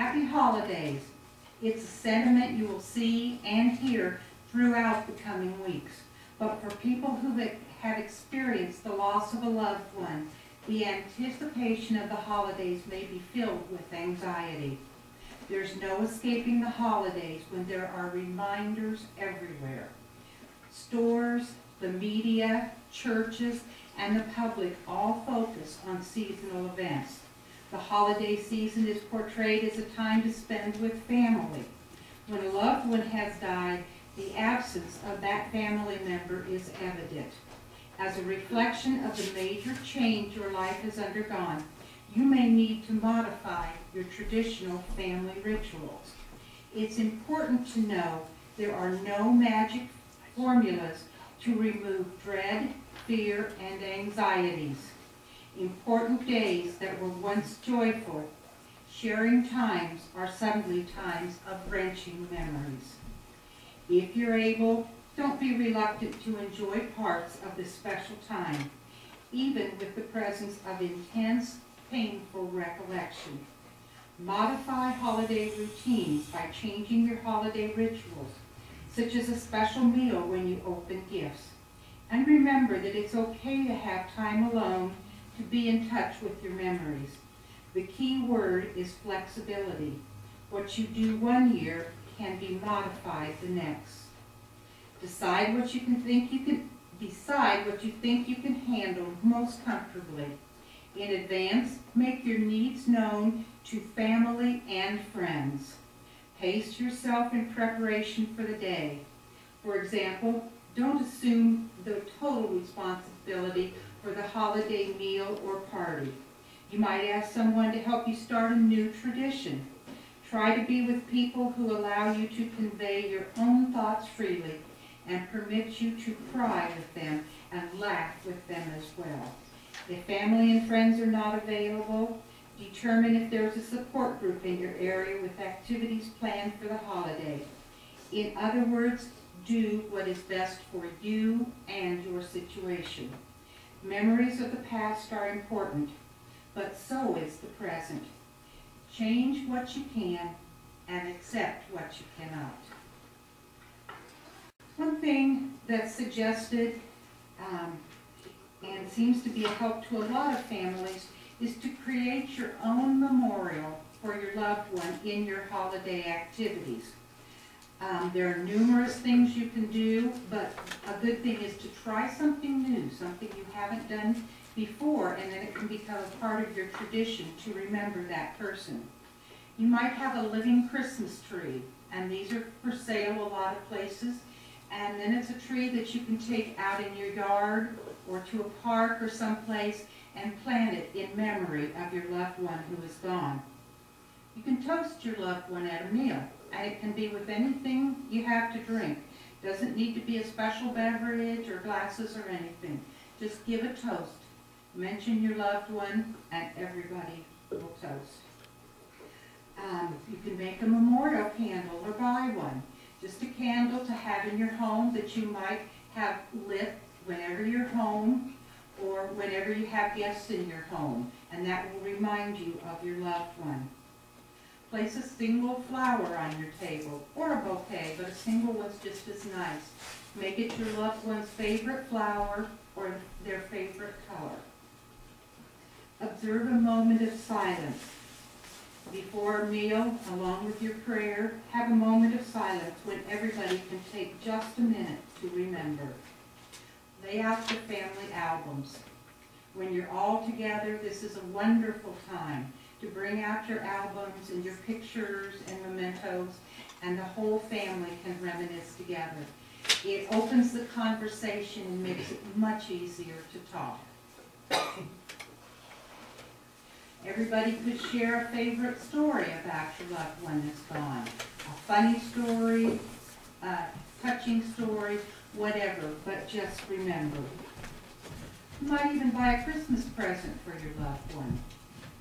Happy holidays. It's a sentiment you will see and hear throughout the coming weeks. But for people who have experienced the loss of a loved one, the anticipation of the holidays may be filled with anxiety. There's no escaping the holidays when there are reminders everywhere. Stores, the media, churches, and the public all focus on seasonal events. The holiday season is portrayed as a time to spend with family. When a loved one has died, the absence of that family member is evident. As a reflection of the major change your life has undergone, you may need to modify your traditional family rituals. It's important to know there are no magic formulas to remove dread, fear, and anxieties. Important days that were once joyful, sharing times are suddenly times of wrenching memories. If you're able, don't be reluctant to enjoy parts of this special time, even with the presence of intense, painful recollection. Modify holiday routines by changing your holiday rituals, such as a special meal when you open gifts. And remember that it's okay to have time alone to be in touch with your memories. The key word is flexibility. What you do one year can be modified the next. Decide what you think you can handle most comfortably. In advance, make your needs known to family and friends. Pace yourself in preparation for the day. For example, don't assume the total responsibility for the holiday meal or party. You might ask someone to help you start a new tradition. Try to be with people who allow you to convey your own thoughts freely and permit you to cry with them and laugh with them as well. If family and friends are not available, determine if there's a support group in your area with activities planned for the holiday. In other words, do what is best for you and your situation. Memories of the past are important, but so is the present. Change what you can and accept what you cannot. One thing that's suggested and seems to be a help to a lot of families is to create your own memorial for your loved one in your holiday activities. There are numerous things you can do, but a good thing is to try something new, something you haven't done before, and then it can become a part of your tradition to remember that person. You might have a living Christmas tree, and these are for sale a lot of places, and then it's a tree that you can take out in your yard or to a park or someplace and plant it in memory of your loved one who is gone. You can toast your loved one at a meal, and it can be with anything you have to drink. Doesn't need to be a special beverage or glasses or anything. Just give a toast. Mention your loved one, and everybody will toast. You can make a memorial candle or buy one. Just a candle to have in your home that you might have lit whenever you're home or whenever you have guests in your home, and that will remind you of your loved one. Place a single flower on your table, or a bouquet, but a single one's just as nice. Make it your loved one's favorite flower or their favorite color. Observe a moment of silence. Before a meal, along with your prayer, have a moment of silence when everybody can take just a minute to remember. Lay out your family albums. When you're all together, this is a wonderful time to bring out your albums and your pictures and mementos, and the whole family can reminisce together. It opens the conversation and makes it much easier to talk. Everybody could share a favorite story about your loved one that's gone. A funny story, a touching story, whatever, but just remember. You might even buy a Christmas present for your loved one.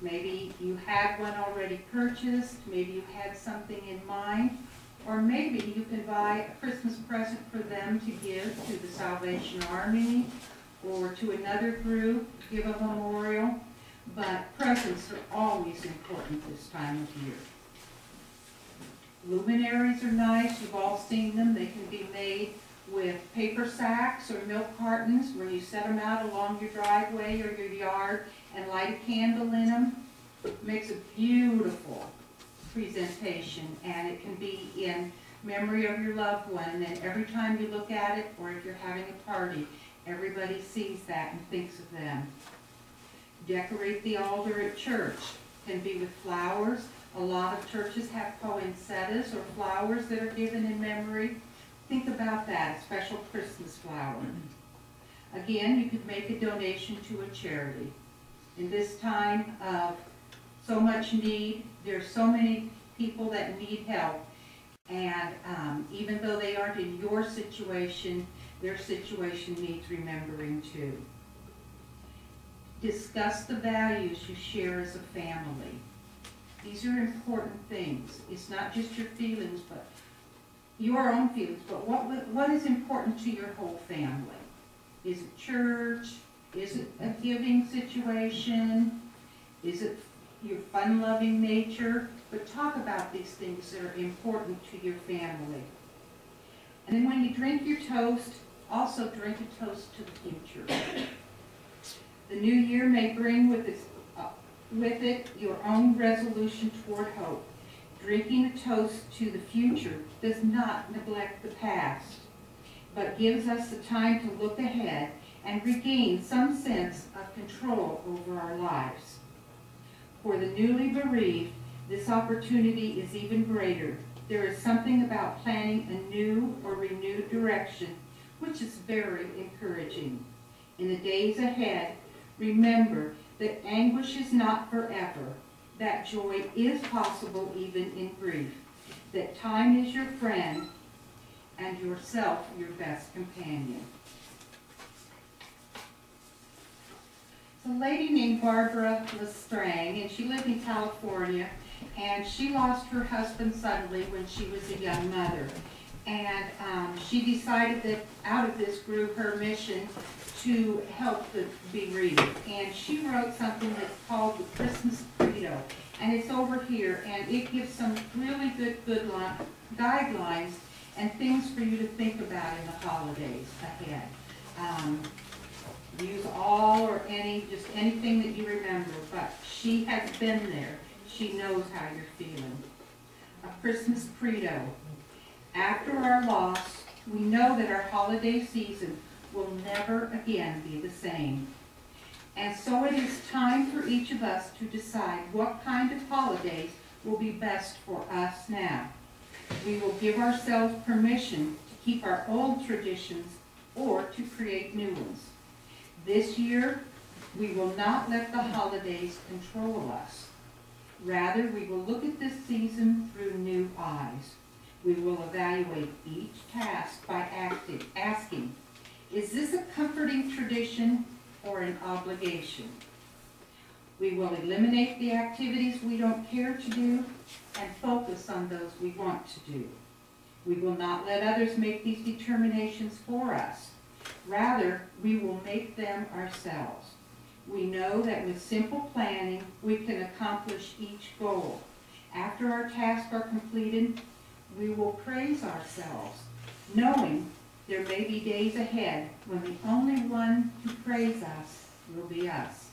Maybe you had one already purchased, maybe you had something in mind, or maybe you can buy a Christmas present for them to give to the Salvation Army or to another group, give a memorial. But presents are always important this time of year. Luminaries are nice. You've all seen them. They can be made with paper sacks or milk cartons where you set them out along your driveway or your yard and light a candle in them. It makes a beautiful presentation, and it can be in memory of your loved one, and every time you look at it, or if you're having a party, everybody sees that and thinks of them. Decorate the altar at church. Can be with flowers. A lot of churches have poinsettias or flowers that are given in memory. Think about that, a special Christmas flower. Again, you could make a donation to a charity. In this time of so much need, there's so many people that need help, and even though they aren't in your situation, their situation needs remembering too. Discuss the values you share as a family. These are important things. It's not just your feelings, but your own feelings, but what is important to your whole family? Is it church? Is it a giving situation? Is it your fun-loving nature? But talk about these things that are important to your family. And then when you drink your toast, also drink a toast to the future. The new year may bring with it your own resolution toward hope. Drinking a toast to the future does not neglect the past, but gives us the time to look ahead and regain some sense of control over our lives. For the newly bereaved, this opportunity is even greater. There is something about planning a new or renewed direction which is very encouraging. In the days ahead, remember that anguish is not forever, that joy is possible even in grief, that time is your friend, and yourself your best companion. It's a lady named Barbara Lestrange, and she lived in California, and she lost her husband suddenly when she was a young mother. And she decided that out of this grew her mission to help the bereaved. And she wrote something that's called the Christmas Credo. And it's over here, and it gives some really good guidelines and things for you to think about in the holidays ahead. Use all or any, just anything that you remember, but she has been there. She knows how you're feeling. A Christmas Credo. After our loss, we know that our holiday season will never again be the same. And so it is time for each of us to decide what kind of holidays will be best for us now. We will give ourselves permission to keep our old traditions or to create new ones. This year, we will not let the holidays control us. Rather, we will look at this season through new eyes. We will evaluate each task by asking, is this a comforting tradition or an obligation? We will eliminate the activities we don't care to do and focus on those we want to do. We will not let others make these determinations for us. Rather, we will make them ourselves. We know that with simple planning, we can accomplish each goal. After our tasks are completed, we will praise ourselves, knowing there may be days ahead when the only one to praise us will be us.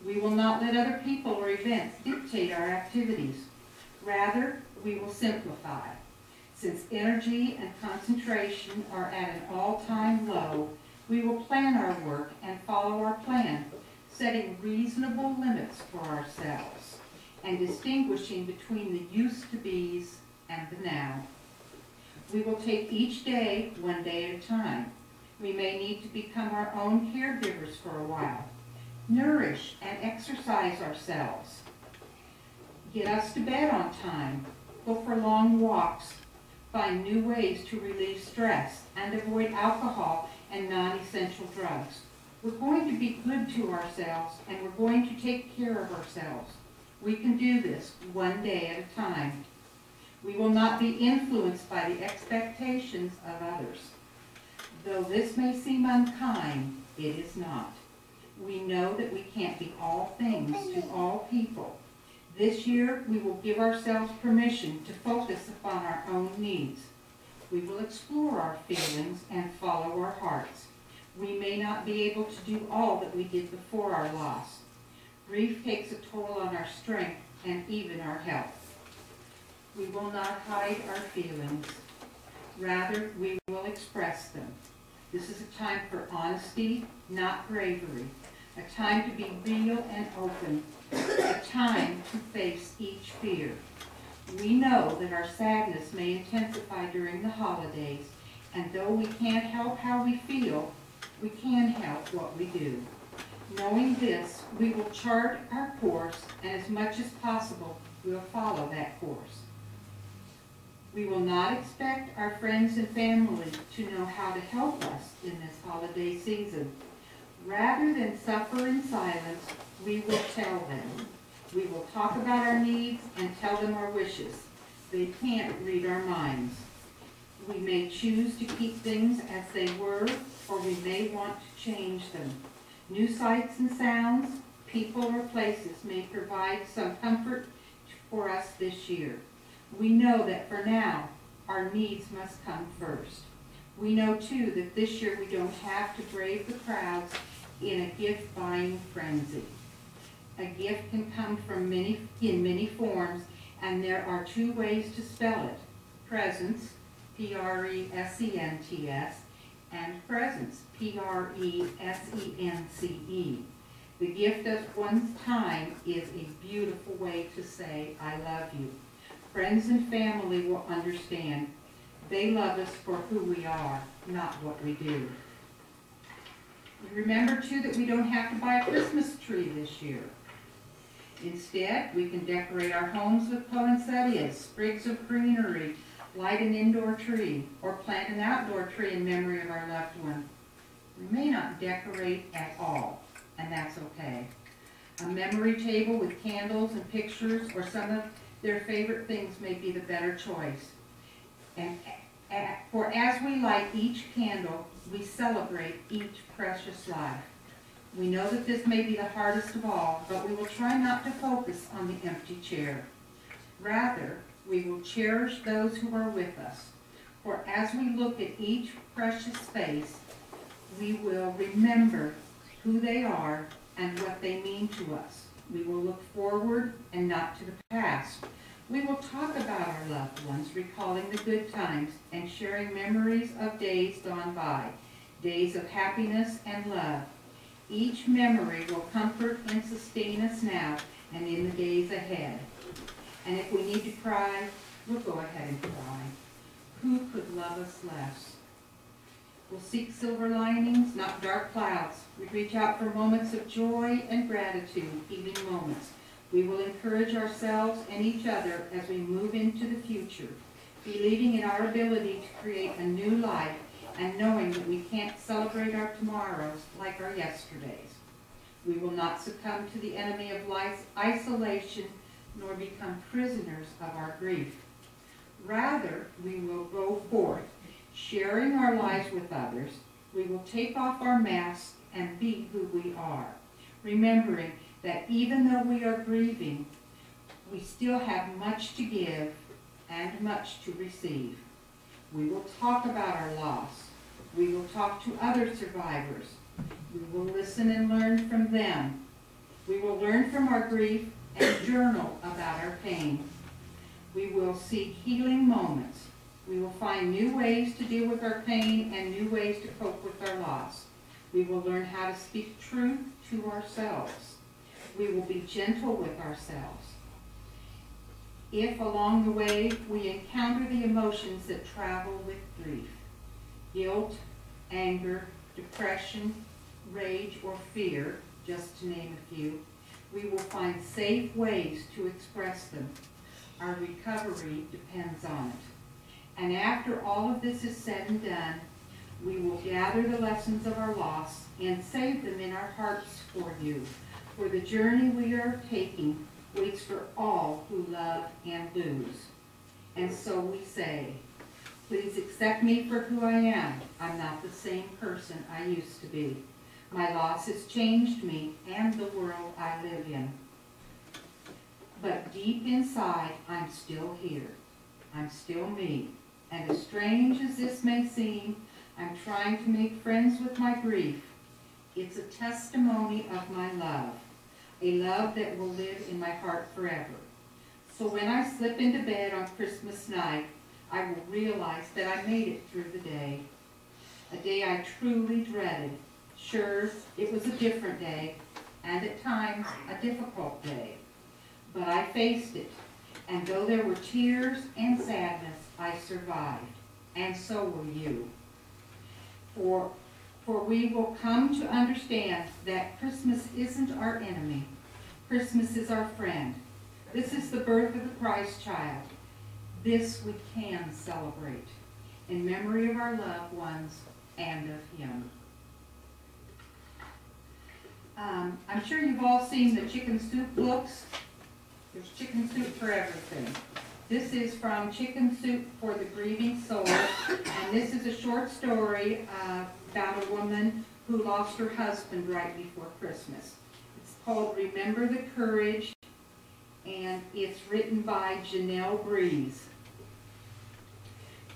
We will not let other people or events dictate our activities. Rather, we will simplify. Since energy and concentration are at an all-time low, we will plan our work and follow our plan, setting reasonable limits for ourselves and distinguishing between the used-to-bes and the now. We will take each day one day at a time. We may need to become our own caregivers for a while. Nourish and exercise ourselves. Get us to bed on time. Go for long walks. Find new ways to relieve stress and avoid alcohol and non-essential drugs. We're going to be good to ourselves, and we're going to take care of ourselves. We can do this one day at a time. We will not be influenced by the expectations of others. Though this may seem unkind, it is not. We know that we can't be all things to all people. This year, we will give ourselves permission to focus upon our own needs. We will explore our feelings and follow our hearts. We may not be able to do all that we did before our loss. Grief takes a toll on our strength and even our health. We will not hide our feelings. Rather, we will express them. This is a time for honesty, not bravery. A time to be real and open. A time to face each fear. We know that our sadness may intensify during the holidays, and though we can't help how we feel, we can help what we do. Knowing this, we will chart our course, and as much as possible, we'll follow that course. We will not expect our friends and family to know how to help us in this holiday season. Rather than suffer in silence, we will tell them. We will talk about our needs and tell them our wishes. They can't read our minds. We may choose to keep things as they were, or we may want to change them. New sights and sounds, people or places may provide some comfort for us this year. We know that for now, our needs must come first. We know too that this year we don't have to brave the crowds in a gift-buying frenzy. A gift can come from in many forms, and there are two ways to spell it. Presents, P-R-E-S-E-N-T-S, and presence, P-R-E-S-E-N-C-E. The gift of one's time is a beautiful way to say, I love you. Friends and family will understand. They love us for who we are, not what we do. Remember, too, that we don't have to buy a Christmas tree this year. Instead, we can decorate our homes with poinsettias, sprigs of greenery, light an indoor tree, or plant an outdoor tree in memory of our loved one. We may not decorate at all, and that's okay. A memory table with candles and pictures or some of their favorite things may be the better choice. For as we light each candle, we celebrate each precious life. We know that this may be the hardest of all, but we will try not to focus on the empty chair. Rather, we will cherish those who are with us. For as we look at each precious face, we will remember who they are and what they mean to us. We will look forward and not to the past. We will talk about our loved ones, recalling the good times and sharing memories of days gone by, days of happiness and love. Each memory will comfort and sustain us now and in the days ahead. And if we need to cry, we'll go ahead and cry. Who could love us less? We'll seek silver linings, not dark clouds. We reach out for moments of joy and gratitude, healing moments. We will encourage ourselves and each other as we move into the future, believing in our ability to create a new life and knowing that we can't celebrate our tomorrows like our yesterdays. We will not succumb to the enemy of life's isolation nor become prisoners of our grief. Rather, we will go forth, sharing our lives with others. We will take off our masks and be who we are, remembering that even though we are grieving, we still have much to give and much to receive. We will talk about our loss. We will talk to other survivors. We will listen and learn from them. We will learn from our grief and journal about our pain. We will seek healing moments. We will find new ways to deal with our pain and new ways to cope with our loss. We will learn how to speak truth to ourselves. We will be gentle with ourselves. If along the way we encounter the emotions that travel with grief, guilt, anger, depression, rage, or fear, just to name a few, we will find safe ways to express them. Our recovery depends on it. And after all of this is said and done, we will gather the lessons of our loss and save them in our hearts for you. For the journey we are taking waits for all who love and lose. And so we say, please accept me for who I am. I'm not the same person I used to be. My loss has changed me and the world I live in. but deep inside, I'm still here. I'm still me. And as strange as this may seem, I'm trying to make friends with my grief. It's a testimony of my love, a love that will live in my heart forever. So when I slip into bed on Christmas night, I will realize that I made it through the day. A day I truly dreaded. Sure, it was a different day, and at times a difficult day. But I faced it, and though there were tears and sadness, I survived, and so will you. For we will come to understand that Christmas isn't our enemy. Christmas is our friend. This is the birth of the Christ child. This we can celebrate in memory of our loved ones and of Him. I'm sure you've all seen the chicken soup books. There's chicken soup for everything. This is from Chicken Soup for the Grieving Soul, and this is a short story about a woman who lost her husband right before Christmas. It's called Remember the Courage, and it's written by Janelle Breeze.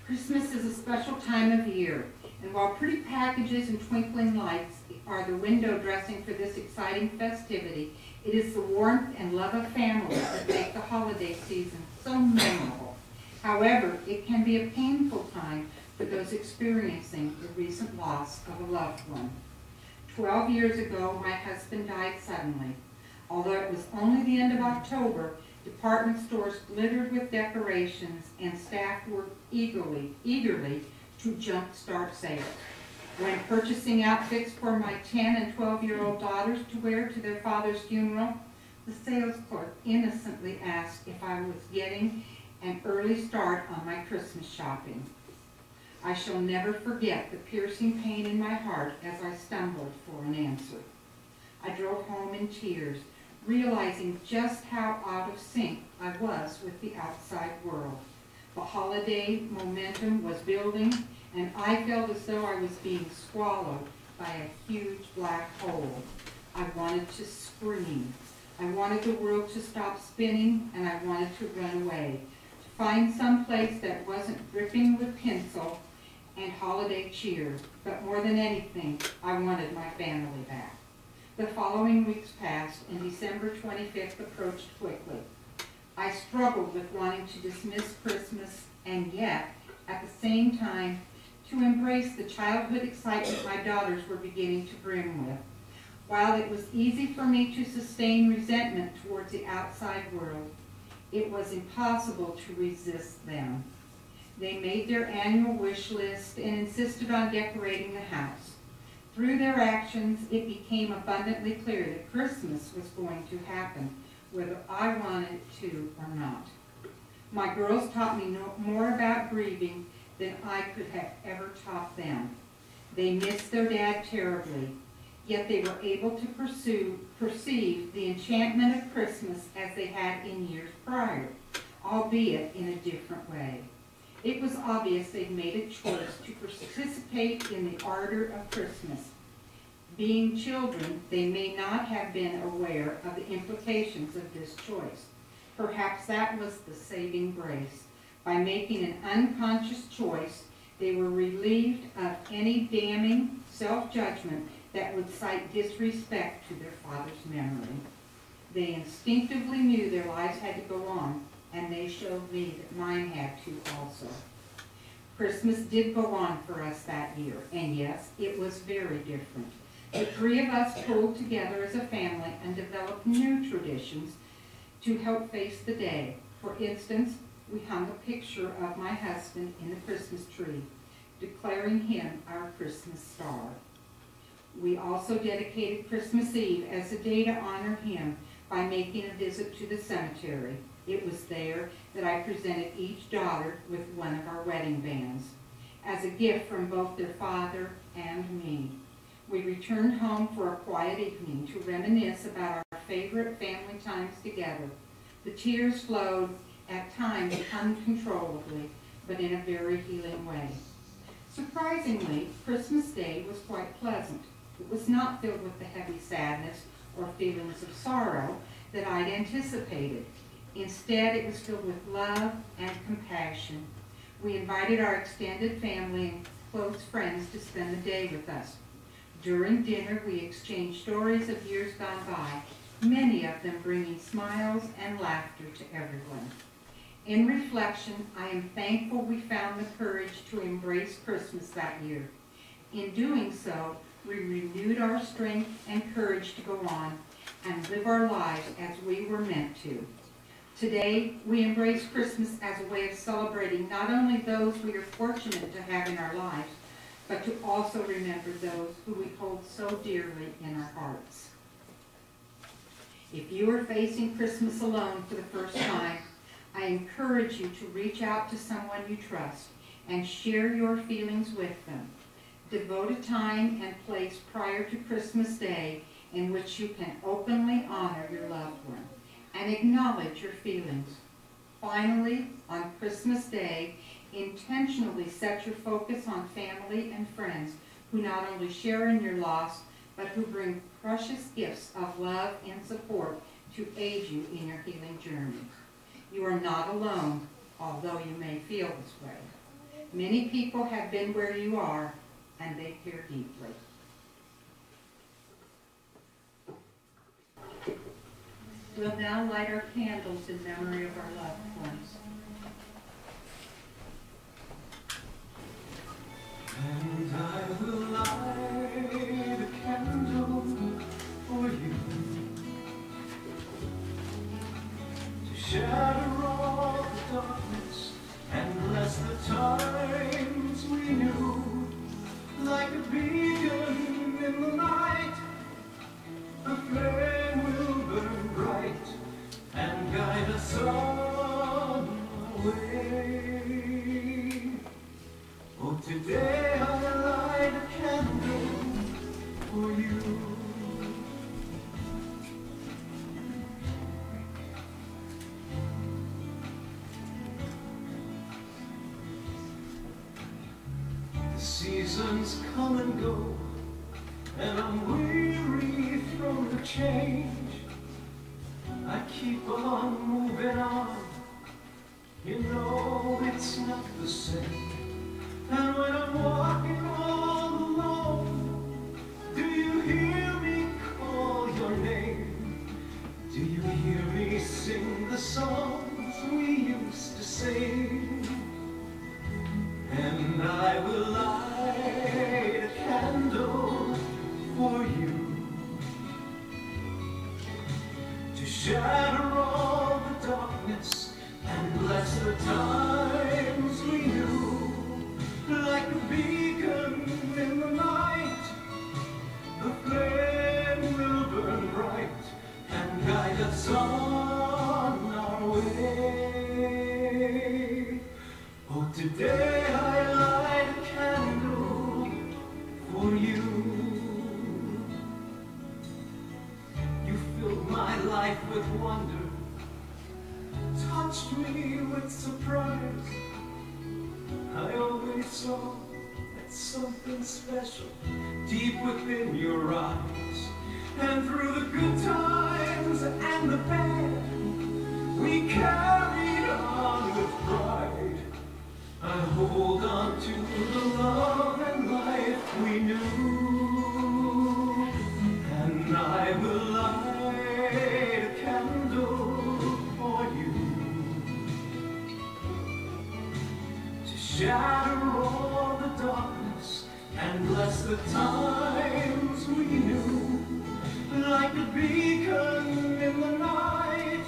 Christmas is a special time of year, and while pretty packages and twinkling lights are the window dressing for this exciting festivity, it is the warmth and love of family that make the holiday season so memorable. However, it can be a painful time for those experiencing the recent loss of a loved one. 12 years ago, my husband died suddenly. Although it was only the end of October, department stores glittered with decorations and staff worked eagerly to jumpstart sales. When purchasing outfits for my 10 and 12-year-old daughters to wear to their father's funeral, the sales clerk innocently asked if I was getting an early start on my Christmas shopping. I shall never forget the piercing pain in my heart as I stumbled for an answer. I drove home in tears, realizing just how out of sync I was with the outside world. The holiday momentum was building, and I felt as though I was being swallowed by a huge black hole. I wanted to scream. I wanted the world to stop spinning, and I wanted to run away, to find some place that wasn't dripping with tinsel and holiday cheer. But more than anything, I wanted my family back. The following weeks passed, and December 25th approached quickly. I struggled with wanting to dismiss Christmas, and yet, at the same time, to embrace the childhood excitement my daughters were beginning to brim with. While it was easy for me to sustain resentment towards the outside world, it was impossible to resist them. They made their annual wish list and insisted on decorating the house. Through their actions, it became abundantly clear that Christmas was going to happen, whether I wanted it to or not. My girls taught me more about grieving than I could have ever taught them. They missed their dad terribly, yet they were able to perceive the enchantment of Christmas as they had in years prior, albeit in a different way. It was obvious they'd made a choice to participate in the ardor of Christmas. Being children, they may not have been aware of the implications of this choice. Perhaps that was the saving grace. By making an unconscious choice, they were relieved of any damning self-judgment that would cite disrespect to their father's memory. They instinctively knew their lives had to go on, and they showed me that mine had to also. Christmas did go on for us that year, and yes, it was very different. The three of us pulled together as a family and developed new traditions to help face the day. For instance, we hung a picture of my husband in the Christmas tree, declaring him our Christmas star. We also dedicated Christmas Eve as a day to honor him by making a visit to the cemetery. It was there that I presented each daughter with one of our wedding bands, as a gift from both their father and me. We returned home for a quiet evening to reminisce about our favorite family times together. The tears flowed, at times uncontrollably, but in a very healing way. Surprisingly, Christmas Day was quite pleasant. It was not filled with the heavy sadness or feelings of sorrow that I'd anticipated. Instead, it was filled with love and compassion. We invited our extended family and close friends to spend the day with us. During dinner, we exchanged stories of years gone by, many of them bringing smiles and laughter to everyone. In reflection, I am thankful we found the courage to embrace Christmas that year. In doing so, we renewed our strength and courage to go on and live our lives as we were meant to. Today, we embrace Christmas as a way of celebrating not only those we are fortunate to have in our lives, but to also remember those who we hold so dearly in our hearts. If you are facing Christmas alone for the first time, I encourage you to reach out to someone you trust and share your feelings with them. Devote a time and place prior to Christmas Day in which you can openly honor your loved one and acknowledge your feelings. Finally, on Christmas Day, intentionally set your focus on family and friends who not only share in your loss, but who bring precious gifts of love and support to aid you in your healing journey. You are not alone, although you may feel this way. Many people have been where you are, and they care deeply. We'll now light our candles in memory of our loved ones. And I will light a candle for you to shadow all the darkness and bless the times we knew. Like a beacon in the night, a flame will burn bright and guide us on our way. Oh, today I light a candle for you. The seasons come and go, and I'm weary from the change. I keep on moving on, you know it's not the same. And when I'm walking all alone, do you hear me call your name? Do you hear me sing the songs we used to sing? And I will light a candle for you to shatter all the darkness and bless the times we knew. Like a beacon in the night, the flame will burn bright and guide us on our way. Oh, today I light a candle for you. You filled my life with wonder, touched me with surprise. I always saw that something special deep within your eyes. And through the good times and the bad, we carried on with pride. I hold on to the love and life we knew. And I will light a candle for you, shatter all the darkness and bless the times we knew. Like a beacon in the night,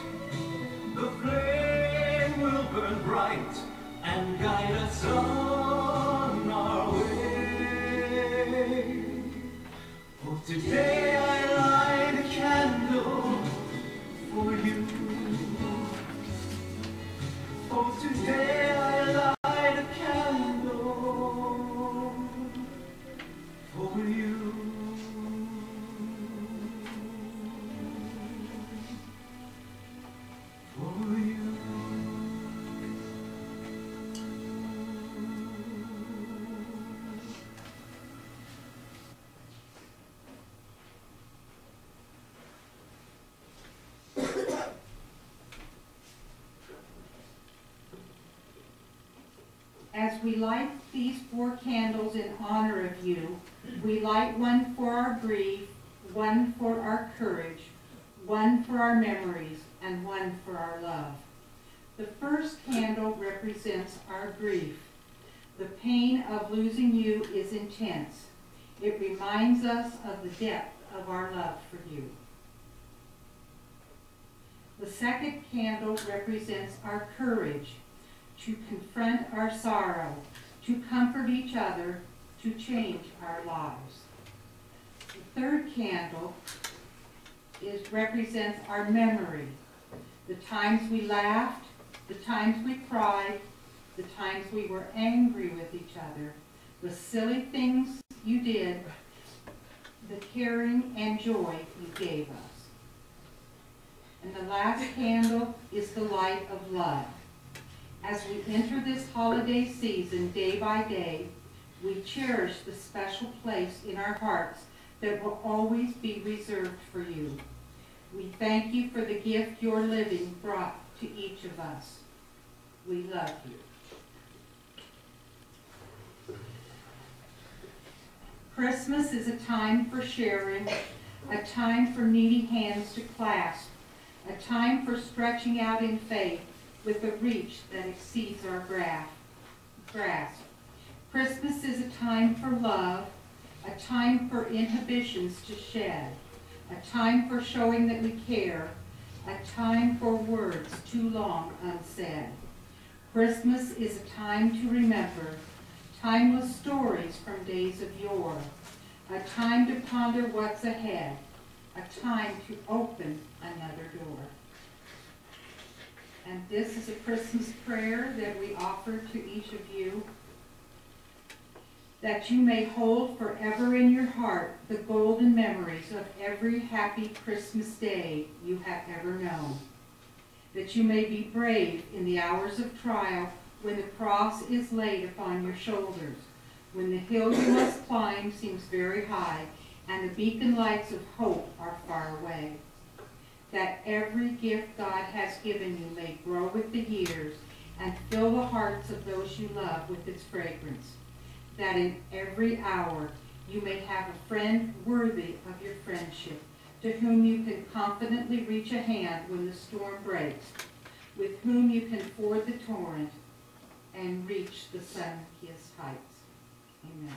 the flame will burn bright and guide us on our way. Oh, today I light a candle for you. Oh, today I light a candle for you. For you. we light these 4 candles in honor of you, we light one for our grief, one for our courage, one for our memories, and one for our love. The first candle represents our grief. The pain of losing you is intense. It reminds us of the depth of our love for you. The second candle represents our courage to confront our sorrow, to comfort each other, to change our lives. The third candle represents our memory, the times we laughed, the times we cried, the times we were angry with each other, the silly things you did, the caring and joy you gave us. And the last candle is the light of love. As we enter this holiday season day by day, we cherish the special place in our hearts that will always be reserved for you. We thank you for the gift your living brought to each of us. We love you. Christmas is a time for sharing, a time for needy hands to clasp, a time for stretching out in faith with a reach that exceeds our grasp. Christmas is a time for love, a time for inhibitions to shed, a time for showing that we care, a time for words too long unsaid. Christmas is a time to remember timeless stories from days of yore, a time to ponder what's ahead, a time to open another door. And this is a Christmas prayer that we offer to each of you, that you may hold forever in your heart the golden memories of every happy Christmas day you have ever known, that you may be brave in the hours of trial when the cross is laid upon your shoulders, when the hill you must climb seems very high and the beacon lights of hope are far away. That every gift God has given you may grow with the years and fill the hearts of those you love with its fragrance. That in every hour you may have a friend worthy of your friendship, to whom you can confidently reach a hand when the storm breaks, with whom you can ford the torrent and reach the sun-kissed heights. Amen.